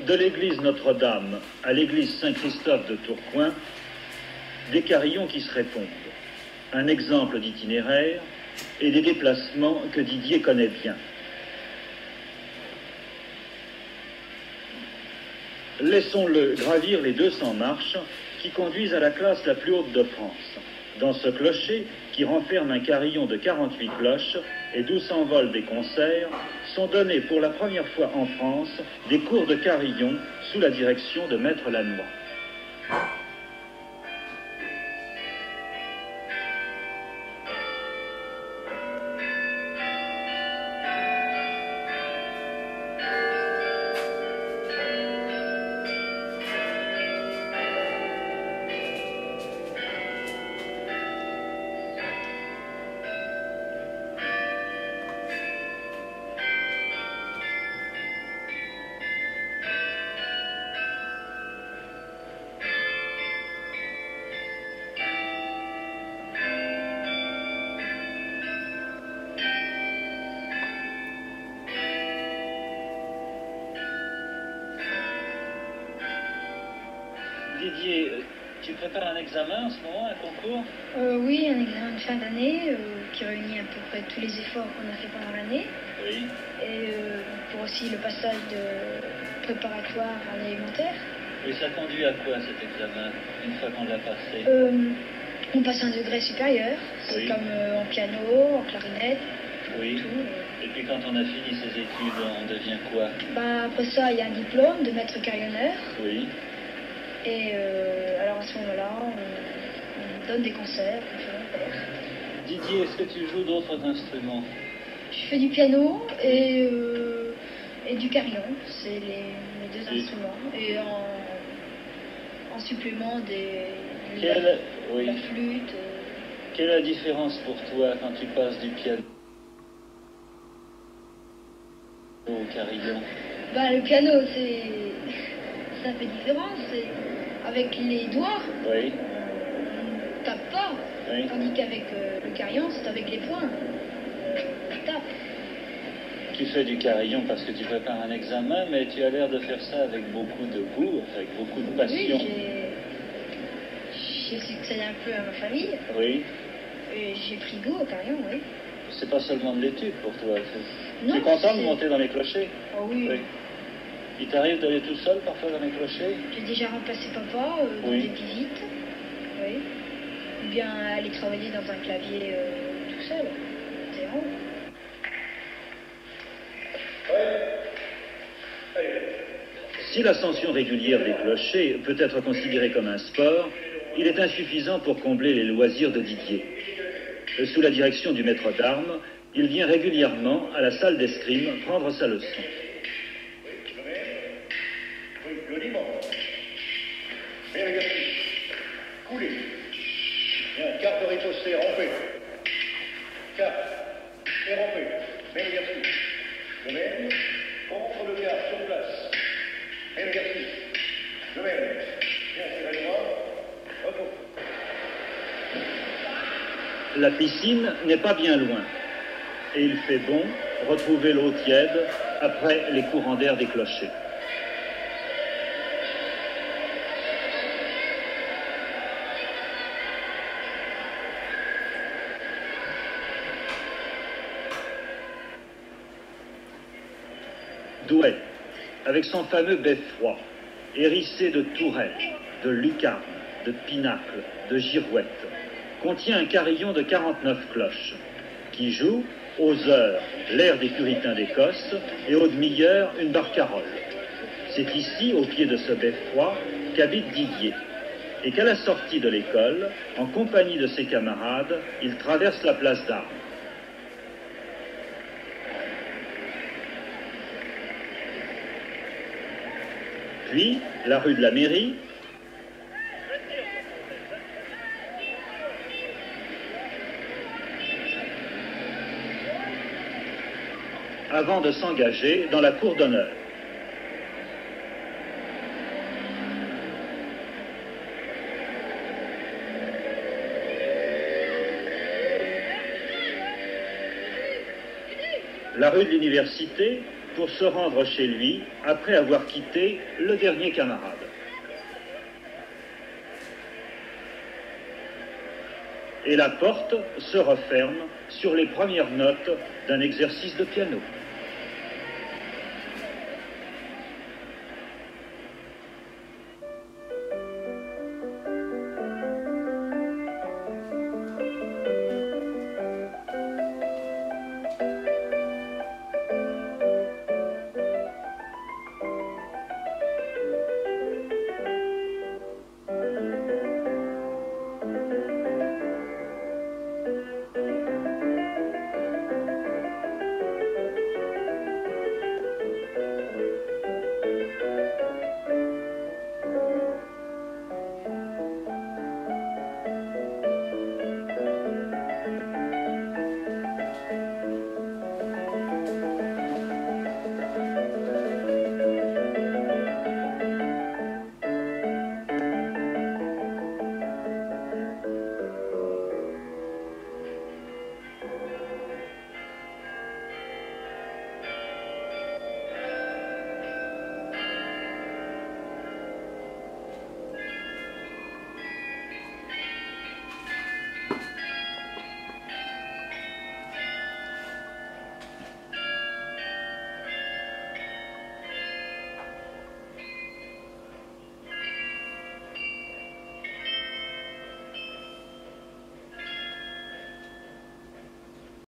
De l'église Notre-Dame à l'église Saint-Christophe de Tourcoing, des carillons qui se répondent. Un exemple d'itinéraire et des déplacements que Didier connaît bien. Laissons-le gravir les 200 marches qui conduisent à la classe la plus haute de France. Dans ce clocher, qui renferme un carillon de 48 cloches et d'où s'envolent des concerts, sont donnés pour la première fois en France des cours de carillon sous la direction de Maître Lannoy. Didier, tu prépares un examen en ce moment, un concours? Oui, un examen de fin d'année qui réunit à peu près tous les efforts qu'on a fait pendant l'année. Oui. Et pour aussi le passage de préparatoire à l'élémentaire. Et ça conduit à quoi cet examen, une fois qu'on l'a passé? On passe un degré supérieur, c'est comme en piano, en clarinette, oui. Tout. Et puis quand on a fini ses études, on devient quoi? Après ça, il y a un diplôme de maître carillonneur. Oui. Et alors à ce moment-là, on donne des concerts, on fait un père. Didier, est-ce que tu joues d'autres instruments? Je fais du piano et du carillon, c'est mes deux instruments. Et en supplément la flûte. Quelle est la différence pour toi quand tu passes du piano au carillon? Le piano, c'est un peu différent, c'est avec les doigts, oui. On tape pas, oui. Tandis qu'avec le carillon, c'est avec les poings, on tape. Tu fais du carillon parce que tu prépares un examen, mais tu as l'air de faire ça avec beaucoup de goût, avec beaucoup de passion. Oui, j'ai succédé un peu à ma famille. Oui. Et j'ai pris goût au carillon, oui. C'est pas seulement de l'étude pour toi. Non, tu es content de monter dans les clochers? Oh oui. Il t'arrive d'aller tout seul parfois dans les clochers? J'ai déjà remplacé papa dans des visites. Oui. Ou bien aller travailler dans un clavier tout seul. C'est rare. Si l'ascension régulière des clochers peut être considérée comme un sport, il est insuffisant pour combler les loisirs de Didier. Sous la direction du maître d'armes, il vient régulièrement à la salle d'escrime prendre sa leçon. Coulé. Bien, carte riposter, rompé. Carte. Et rompé. Même exercice. De même. Contre le quart, sur place. Même exercice. De même. Bien, serrez les bras. Repos. La piscine n'est pas bien loin. Et il fait bon retrouver l'eau tiède après les courants d'air des clochers. Douai, avec son fameux beffroi, hérissé de tourelles, de lucarnes, de pinacles, de girouettes, contient un carillon de 49 cloches, qui joue, aux heures, l'air des puritains d'Écosse, et aux demi-heures, une barcarolle. C'est ici, au pied de ce beffroi, qu'habite Didier, et qu'à la sortie de l'école, en compagnie de ses camarades, il traverse la place d'Armes. Puis, la rue de la Mairie, avant de s'engager dans la cour d'honneur. La rue de l'Université, pour se rendre chez lui après avoir quitté le dernier camarade. Et la porte se referme sur les premières notes d'un exercice de piano.